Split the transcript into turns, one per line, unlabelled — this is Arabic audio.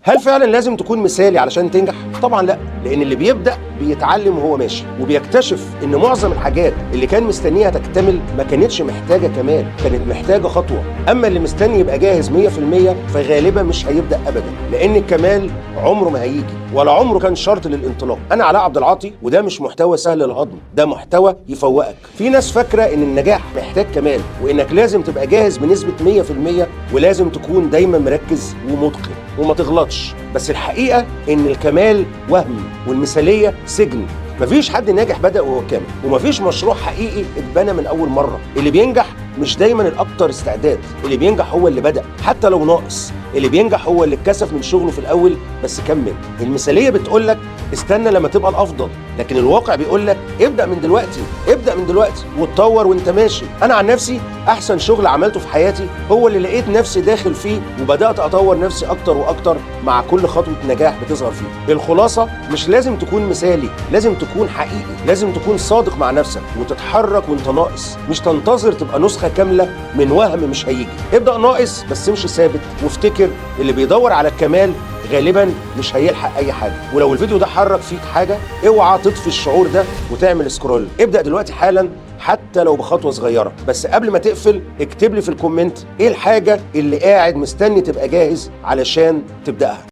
هل فعلا لازم تكون مثالي علشان تنجح؟ طبعا لا، لان اللي بيبدأ بيتعلم وهو ماشي، وبيكتشف ان معظم الحاجات اللي كان مستنيها تكتمل ما كانتش محتاجة كمال، كانت محتاجة خطوة. اما اللي مستني يبقى جاهز 100% فغالبا مش هيبدأ ابدا، لان الكمال عمره ما هيجي ولا عمره كان شرط للانطلاق. انا علاء عبد العاطي، وده مش محتوى سهل الهضم، ده محتوى يفوقك. في ناس فاكرة ان النجاح محتاج كمال، وانك لازم تبقى جاهز بنسبة 100%، ولازم تكون دايما مركز ومتقن وما تغلطش. بس الحقيقة ان الكمال وهم والمثالية سجن. مفيش حد ناجح بدأ وهو كامل، ومفيش مشروع حقيقي اتبنى من أول مرة. اللي بينجح مش دايما الأكتر استعداد، اللي بينجح هو اللي بدأ حتى لو ناقص. اللي بينجح هو اللي اتكسف من شغله في الأول بس كمل. المثالية بتقولك استنى لما تبقى الأفضل، لكن الواقع بيقولك ابدأ من دلوقتي، ابدأ من دلوقتي واتطور وانت ماشي. أنا عن نفسي أحسن شغل عملته في حياتي هو اللي لقيت نفسي داخل فيه، وبدأت أطور نفسي أكتر وأكتر مع كل خطوة نجاح بتظهر فيه. الخلاصة مش لازم تكون مثالي، لازم تكون حقيقي، لازم تكون صادق مع نفسك وتتحرك وانت ناقص، مش تنتظر تبقى نسخة كاملة من وهم مش هيجي. ابدأ ناقص بس امشي ثابت، وافتكر اللي بيدور على الكمال غالبا مش هيلحق اي حاجه. ولو الفيديو ده حرك فيك حاجه، اوعى تطفي الشعور ده وتعمل سكرول. ابدأ دلوقتي حالا حتى لو بخطوه صغيره. بس قبل ما تقفل اكتب لي في الكومنت ايه الحاجه اللي قاعد مستني تبقى جاهز علشان تبدأها.